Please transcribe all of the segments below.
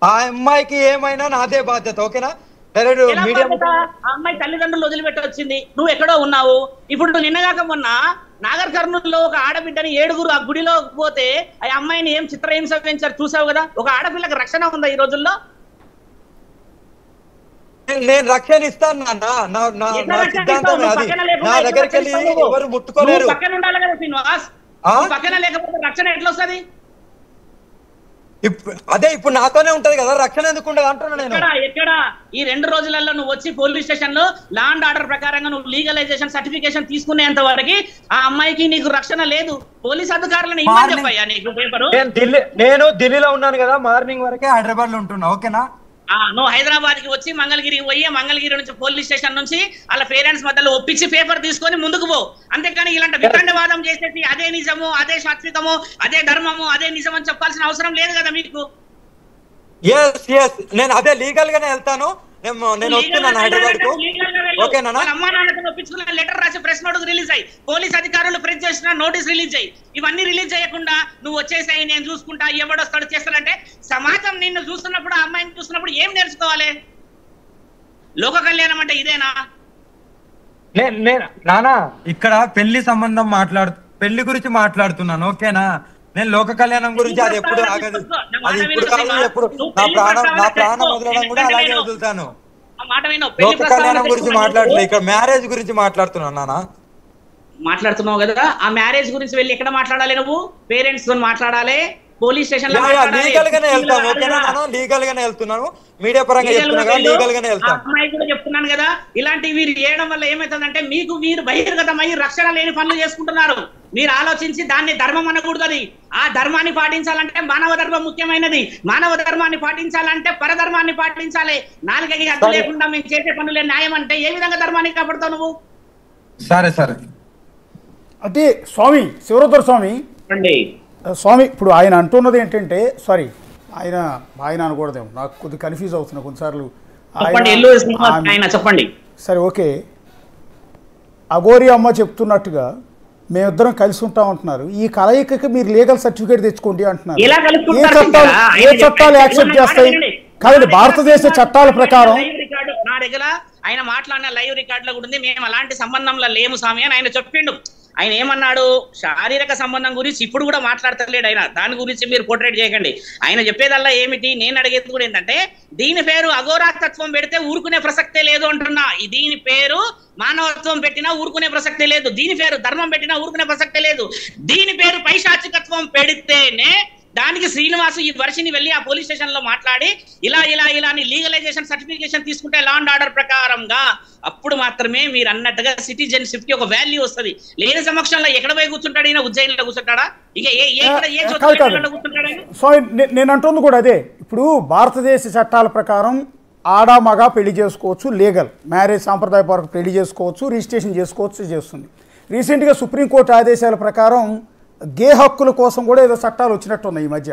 ఆ అమ్మాయికి ఏమైనా నాదే బాధ్యత, ఓకేనా? మీడియా అమ్మాయి తల్లిదండ్రులు వదిలిపెట్టి వచ్చింది, నువ్వు ఎక్కడో ఉన్నావు. ఇప్పుడు నిన్నగాక మొన్న నాగర్ కర్నూలులో ఒక ఆడబిడ్డని 7గురు ఆ గుడిలో పోతే ఆ అమ్మాయిని ఏం చిత్రహింస పెంచారు చూసావు కదా. ఒక ఆడపిల్లకి రక్షణ ఉందా ఈ రోజుల్లో? నేను రక్షణ ఇస్తాను నా సిద్ధాంతం అది. నా దగ్గరికి వెళ్ళి ఎవరు ముట్టుకోలేరు. పక్కన ఉండాలి కదా శ్రీనివాస్, పక్కన లేకపోతే రక్షణ ఎట్లా వస్తుంది? అదే ఇప్పుడు నాతోనే ఉంటది కదా, రక్షణ ఎందుకు ఉండదు అంటున్నా నేను. ఎక్కడ ఈ 2 రోజులలో నువ్వు వచ్చి పోలీస్ స్టేషన్ లో లా అండ్ ఆర్డర్ ప్రకారంగా నువ్వు లీగలైజేషన్ సర్టిఫికేషన్ తీసుకునేంత వరకు ఆ అమ్మాయికి నీకు రక్షణ లేదు. పోలీస్ అధికారులను ఇమ్మని చెప్పయ్యా నీకు పేపరు. నేను ఢిల్లీలో ఉన్నాను కదా, మార్నింగ్ వరకే హైదరాబాద్ లో ఉంటున్నా, ఓకేనా? నువ్వు హైదరాబాద్ కి వచ్చి మంగళగిరికి పోయి మంగళగిరి నుంచి పోలీస్ స్టేషన్ నుంచి వాళ్ళ పేరెంట్స్ మధ్యలో ఒప్పించి పేపర్ తీసుకొని ముందుకు పో. అంతేకాని ఇలాంటి వితండవాదం చేసేసి అదే నిజము, అదే సాత్వికము, అదే ధర్మము, అదే నిజం అని చెప్పాల్సిన అవసరం లేదు కదా మీకు. నేను అదే లీగల్ గానే వెళ్తాను. నేను వస్తున్నాను హైదరాబాద్ కు, ఓకేనా? అమ్మా నాన్నతో ఒప్పించుకున్న లెటర్ రాసి ప్రెస్ నోట్ రిలీజ్ అయ్యి, పోలీస్ అధికారులు ప్రెస్ చేసిన నోటీస్ రిలీజ్ అయ్యి, ఇవన్నీ రిలీజ్ చేయకుండా నువ్వు వచ్చేసాయి నేను చూసుకుంటా ఎవడొస్తాడు చేస్తాడంటే, సమాజం నిన్ను చూస్తున్నప్పుడు ఆ అమ్మాయిని చూస్తున్నప్పుడు ఏం నేర్చుకోవాలి? లోక కళ్యాణం అంటే ఇదేనా? నానా ఇక్కడ పెళ్లి గురించి మాట్లాడుతున్నాను, ఓకేనా? నేను లోక కళ్యాణం గురించి అది ఎప్పుడు ఆగదు, అది ఇప్పుడు కాదు, ఎప్పుడు నా ప్రాణం వదలడం కూడా అలాగే వదులుతాను. లోక కళ్యాణం గురించి మాట్లాడలేదు, ఇక్కడ మ్యారేజ్ గురించి మాట్లాడుతున్నాను నాన్న. మాట్లాడుతున్నావు కదా, ఆ మ్యారేజ్ గురించి వెళ్ళి ఎక్కడ మాట్లాడాలి? నువ్వు పేరెంట్స్ తో మాట్లాడాలి, పోలీస్ స్టేషన్ లో లీగల్ గానే వెళ్తాను, ఓకేనా? లీగల్ గానే వెళ్తున్నాను, మీడియా పరంగా చెప్తున్నా కదా, లీగల్ గానే వెళ్తాను. అమ్మాయి కూడా చెప్తున్నాను కదా, ఇలాంటివి చేయడం వల్ల ఏమవుతుందంటే మీరు బహిర్గతమై రక్షణ లేని పనులు చేసుకుంటున్నారు. మీరు ఆలోచించి దాన్ని ధర్మం అనకూడదు. అది ఆ ధర్మాన్ని పాటించాలంటే మానవ ధర్మం ముఖ్యమైనది. మానవ ధర్మాన్ని పాటించాలంటే పరధర్మాన్ని పాటించాలి. నాలుగకి అడ్డు లేకుండా మేము చేసే పనులే న్యాయం అంటే ఏ విధంగా ధర్మాన్ని కాపాడుతావు నువ్వు? సరే అంటే స్వామి శివరుద్ర స్వామి స్వామి ఇప్పుడు ఆయన అంటున్నది ఏంటంటే, సారీ ఆయన అనకూడదేమో, నాకు కొద్దిగా కన్ఫ్యూజ్ అవుతున్నా కొన్నిసార్లు. చెప్పండి. సరే ఓకే, అఘోరి అమ్మ చెప్తున్నట్టుగా మేమిద్దరం కలిసి ఉంటాం అంటున్నారు. ఈ కలయికకి మీరు లీగల్ సర్టిఫికేట్ తెచ్చుకోండి అంటున్నారు. ఏ చట్టాలు యాక్సెప్ట్ చేస్తాయి? కాదండి, భారతదేశ చట్టాల ప్రకారం నా దగ్గర ఆయన మాట్లాడిన లైవ్ రికార్డ్ లో కూడా ఉంది. మేము అలాంటి సంబంధంలో లేము స్వామి అని ఆయన చెప్పిండు. ఆయన ఏమన్నాడు? శారీరక సంబంధం గురించి ఇప్పుడు కూడా మాట్లాడతలేడు ఆయన. దాని గురించి మీరు పోర్ట్రేట్ చేయకండి. ఆయన చెప్పేదల్లా ఏమిటి, నేను అడిగేది కూడా ఏంటంటే, దీని పేరు అఘోరాతత్వం పెడితే ఊరుకునే ప్రసక్తే లేదు అంటున్నా. దీని పేరు మానవత్వం పెట్టినా ఊరుకునే ప్రసక్తే లేదు. దీని పేరు ధర్మం పెట్టినా ఊరుకునే ప్రసక్తే లేదు. దీని పేరు పైశాచికత్వం పెడితేనే దానికి శ్రీనివాసు ఈ వర్షిని వెళ్ళి ఆ పోలీస్ స్టేషన్ లో మాట్లాడి ఇలా లీగలైజేషన్ సర్టిఫికేషన్ తీసుకుంటే లా అండ్ ఆర్డర్ ప్రకారంగా అప్పుడు మాత్రమే మీరు అన్నట్టుగా సిటిజన్షిప్ కి ఒక వాల్యూ వస్తుంది. లేని సమక్షంలో ఎక్కడ పోయి కూర్చుంటాడు? ఈయన ఉజ్జయినిలో కూర్చుంటాడా? ఇక కూర్చుంటాడు? సో నేను అంటుంది కూడా అదే. ఇప్పుడు భారతదేశ చట్టాల ప్రకారం ఆడ మగ పెళ్లి చేసుకోవచ్చు, లీగల్ మ్యారేజ్ సాంప్రదాయపరంగా పెళ్లి చేసుకోవచ్చు, రిజిస్ట్రేషన్ చేసుకోవచ్చు చేస్తుంది. రీసెంట్గా సుప్రీంకోర్టు ఆదేశాల ప్రకారం గే హక్కుల కోసం కూడా ఏదో చట్టాలు వచ్చినట్టున్నాయి ఈ మధ్య.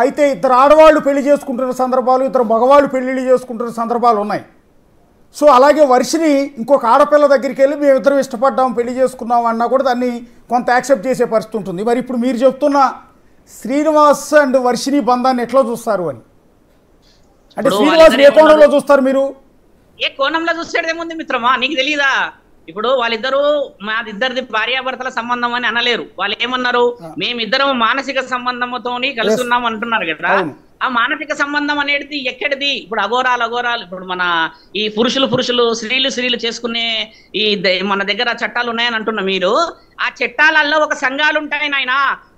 అయితే ఇద్దరు ఆడవాళ్ళు పెళ్లి చేసుకుంటున్న సందర్భాలు, ఇద్దరు మగవాళ్ళు పెళ్లిళ్ళు చేసుకుంటున్న సందర్భాలు ఉన్నాయి. సో అలాగే వర్షిని ఇంకొక ఆడపిల్ల దగ్గరికి వెళ్ళి మేమిద్దరం ఇష్టపడ్డాం పెళ్లి చేసుకున్నాం అన్నా కూడా దాన్ని కొంత యాక్సెప్ట్ చేసే పరిస్థితి ఉంటుంది. మరి ఇప్పుడు మీరు చెప్తున్న శ్రీనివాస్ అండ్ వర్షిని బంధాన్ని ఎట్లా చూస్తారు అని? అంటే శ్రీనివాస్ ఏ కోణంలో చూస్తారు మీరు? ఏ కోణంలో చూసేదేముంది మిత్రమా, నీకు తెలీదా? ఇప్పుడు వాళ్ళిద్దరూ మాదిద్దరిది భార్యాభర్తల సంబంధం అని అనలేరు. వాళ్ళు ఏమన్నారు? మేమిద్దరం మానసిక సంబంధంతోని కలిసి ఉన్నాం అంటున్నారు కదా. ఆ మానసిక సంబంధం అనేది ఎక్కడిది? ఇప్పుడు అఘోరాలు ఇప్పుడు మన ఈ పురుషులు స్త్రీలు చేసుకునే ఈ మన దగ్గర చట్టాలు ఉన్నాయని అంటున్నా మీరు. ఆ చట్టాలలో ఒక సంఘాలు ఉంటాయి నాయన.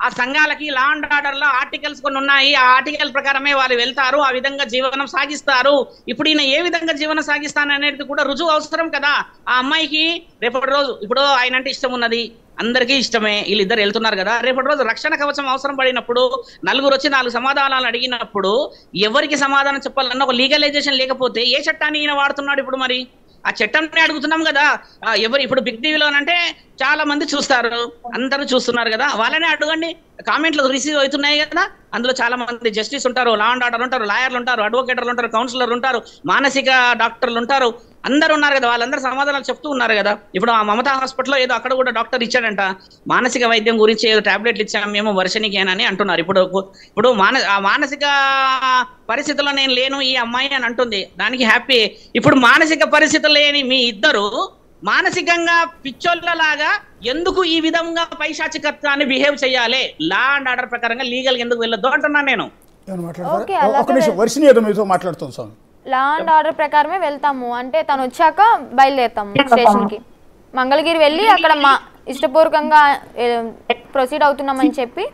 ఆ సంఘాలకి లా అండ్ ఆర్డర్ లో ఆర్టికల్స్ కొన్ని ఉన్నాయి. ఆ ఆర్టికల్ ప్రకారమే వాళ్ళు వెళ్తారు, ఆ విధంగా జీవనం సాగిస్తారు. ఇప్పుడు ఈయన ఏ విధంగా జీవనం సాగిస్తాననేది కూడా రుజువు అవసరం కదా. ఆ అమ్మాయికి రేపటి రోజు ఇప్పుడు ఆయన అంటే ఇష్టం ఉన్నది, అందరికీ ఇష్టమే, వీళ్ళిద్దరు వెళ్తున్నారు కదా. రేపటి రోజు రక్షణ కవచం అవసరం పడినప్పుడు నలుగురు వచ్చి 4 సమాధానాలు అడిగినప్పుడు ఎవరికి సమాధానం చెప్పాలన్న ఒక లీగలైజేషన్ లేకపోతే ఏ చట్టాన్ని ఈయన వాడుతున్నాడు? ఇప్పుడు మరి ఆ చట్టాన్ని అడుగుతున్నాం కదా. ఇప్పుడు బిగ్ టీవీలోనంటే చాలా మంది చూస్తారు, అందరూ చూస్తున్నారు కదా, వాళ్ళనే అడగండి. కామెంట్లు రిసీవ్ అవుతున్నాయి కదా. అందులో చాలా మంది జస్టిస్ ఉంటారు, లా అండ్ ఆర్డర్ ఉంటారు, లాయర్లు ఉంటారు, అడ్వకేటర్లు ఉంటారు, కౌన్సిలర్లు ఉంటారు, మానసిక డాక్టర్లు ఉంటారు, అందరు ఉన్నారు కదా. వాళ్ళందరూ సమాధానాలు చెప్తూ ఉన్నారు కదా. ఇప్పుడు ఆ మమతా హాస్పిటల్లో ఏదో అక్కడ కూడా డాక్టర్ ఇచ్చాడంట, మానసిక వైద్యం గురించి ఏదో టాబ్లెట్లు ఇచ్చాము మేము వర్షనికి అని అంటున్నారు. ఇప్పుడు మానసిక పరిస్థితుల్లో నేను లేను ఈ అమ్మాయి అని అంటుంది, దానికి హ్యాపీ. ఇప్పుడు మానసిక పరిస్థితులు లేని మీ ఇద్దరు మానసికంగా పిచ్చోళ్ళలాగా ఎందుకు ఈ విధంగా పైశాచికత్వాన్ని బిహేవ్ చేయాలి? లా అండ్ ఆర్డర్ ప్రకారంగా లీగల్ ఎందుకు వెళ్ళొద్దు అంటున్నాను నేను. లా అండ్ ఆర్డర్ ప్రకారమే వెళ్తాము అంటే తను వచ్చాక బయలుదేరుతాము స్టేషన్ కి. మంగళగిరి వెళ్ళి అక్కడ మా ఇష్టపూర్వకంగా ప్రొసీడ్ అవుతున్నామని చెప్పి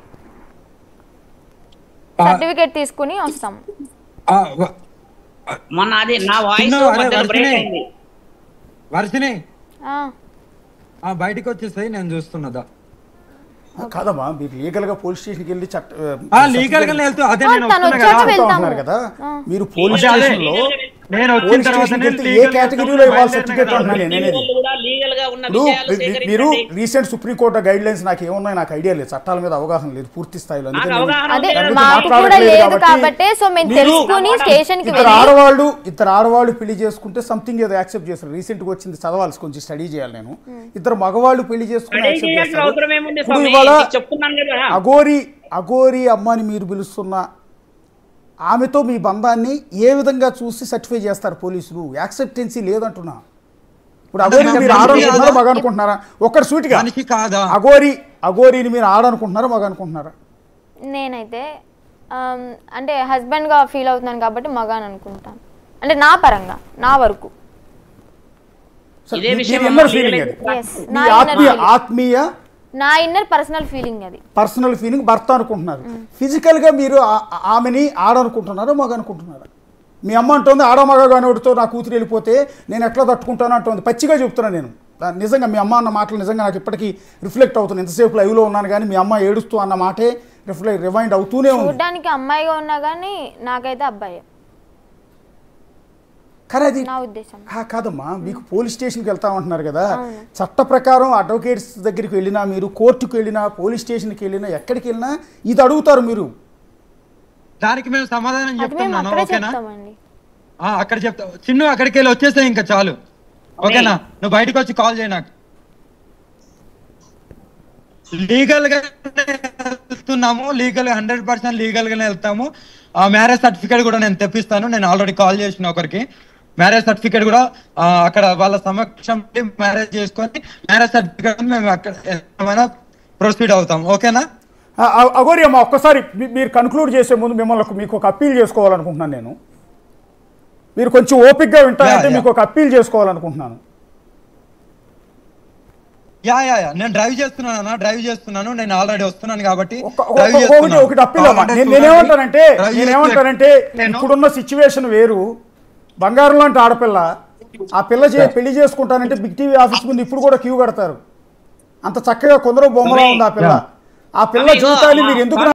సర్టిఫికేట్ తీసుకుని వస్తాము. మొన్న అది నా వాయిస్ బ్రేక్ అయింది. వర్షిని బయటకు వచ్చేసాయి, నేను చూస్తున్నదా కాదమ్మా. మీరు లీగల్ గా పోలీస్ స్టేషన్కి వెళ్ళి లీగల్ గా వెళ్తూ అదే నేను కదా. మీరు పోలీస్ స్టేషన్ లో నేను వచ్చిన తర్వాత ఏ కేటగిరీలో ఇవ్వాలి సర్టిఫికేట్ అంటున్నాను నేనేది. మీరు రీసెంట్ సుప్రీంకోర్టు గైడ్ లైన్స్ నాకు ఏమున్నాయి నాకు ఐడియా లేదు, చట్టాల మీద అవగాహన లేదు పూర్తి స్థాయిలో. ఇద్దరు ఆడవాళ్ళు పెళ్లి చేసుకుంటే సంథింగ్ ఏదో యాక్సెప్ట్ చేస్తారు. రీసెంట్ గా వచ్చింది చదవాలి, కొంచెం స్టడీ చేయాలి నేను. ఇద్దరు మగవాళ్ళు పెళ్లి చేసుకుని యాక్సెప్ట్ చేస్తారు. ఇవాళ అఘోరి అమ్మాని మీరు పిలుస్తున్న ఆమెతో మీ బంధాన్ని ఏ విధంగా చూసి సర్టిఫై చేస్తారు పోలీసులు? యాక్సెప్టెన్సీ లేదంటున్నా. ఇప్పుడు అఘోరిని మీరు ఆడనుకుంటున్నారా మగ అనుకుంటున్నారా? ఒక్కటి సూటిగా అఘోరిని మీరు ఆడనుకుంటున్నారా మగ అనుకుంటున్నారా? నేనైతే అంటే హస్బెండ్ గా ఫీల్ అవుతున్నాను కాబట్టి మగ అని అనుకుంటాను. అంటే నా పరంగా నా వరకు ఆత్మీయ నా ఇన్నర్ పర్సనల్ ఫీలింగ్, అది పర్సనల్ ఫీలింగ్ భర్త అనుకుంటున్నారు. ఫిజికల్ గా మీరు ఆమెని ఆడనుకుంటున్నారా మగ అనుకుంటున్నారా? మీ అమ్మ అంటుంది ఆడ మగ కానివాడితో నా కూతురు వెళ్ళిపోతే నేను ఎట్లా తట్టుకుంటాను అంటుంది. పచ్చిగా చెప్తున్నాను నేను. నిజంగా మీ అమ్మ అన్న మాటలు నిజంగా నాకు ఇప్పటికీ రిఫ్లెక్ట్ అవుతుంది. ఎంతసేపు లైవ్లో ఉన్నాను కానీ మీ అమ్మ ఏడుస్తూ అన్న మాటే రిమైండ్ అవుతూనే ఉంది. చూడడానికి అమ్మాయిగా ఉన్నా కానీ నాకైతే అబ్బాయి. కానీ అది కాదమ్మా, మీకు పోలీస్ స్టేషన్కి వెళ్తామంటున్నారు కదా. చట్ట ప్రకారం అడ్వకేట్స్ దగ్గరికి వెళ్ళినా, మీరు కోర్టుకు వెళ్ళినా, పోలీస్ స్టేషన్కి వెళ్ళినా, ఎక్కడికి వెళ్ళినా ఇది అడుగుతారు మీరు. దానికి మేము సమాధానం చెప్తున్నాను. ఓకేనా? అక్కడ చెప్తా చిన్ను, అక్కడికి వెళ్ళి వచ్చేస్తే ఇంకా చాలు. ఓకేనా? నువ్వు బయటకు వచ్చి కాల్ చేయి నాకు. లీగల్ గా వెళ్తున్నాము, లీగల్ 100% లీగల్ గానే వెళ్తాము. ఆ మ్యారేజ్ సర్టిఫికేట్ కూడా నేను తెప్పిస్తాను. నేను ఆల్రెడీ కాల్ చేసిన ఒకరికి. మ్యారేజ్ సర్టిఫికేట్ కూడా అక్కడ వాళ్ళ సమక్షం మ్యారేజ్ చేసుకొని మ్యారేజ్ సర్టిఫికేట్ మేము అక్కడ ప్రొసీడ్ అవుతాం. ఓకేనా? అఘోరి అమ్మ, ఒక్కసారి మీరు కన్క్లూడ్ చేసే ముందు మిమ్మల్ని మీకు ఒక అప్పీల్ చేసుకోవాలనుకుంటున్నాను నేను. మీరు కొంచెం ఓపిక్గా వింటారంటే మీకు ఒక అప్పీల్ చేసుకోవాలనుకుంటున్నాను. నేను డ్రైవ్ చేస్తున్నాను, నేను ఆల్రెడీ వస్తున్నాను కాబట్టి ఒకటి అప్పీల్ అమ్మా. నేనేమంటానంటే ఇప్పుడున్న సిచ్యువేషన్ వేరు. బంగారం లాంటి ఆడపిల్ల, ఆ పిల్ల పెళ్లి చేసుకుంటానంటే బిగ్ టీవీ ఆఫీస్ ముందు ఇప్పుడు కూడా క్యూ కడతారు. అంత చక్కగా కొందరు బొమ్మలా ఉంది ఆ పిల్ల. ఆ పిల్ల జీవితాన్ని మీరు ఎందుకు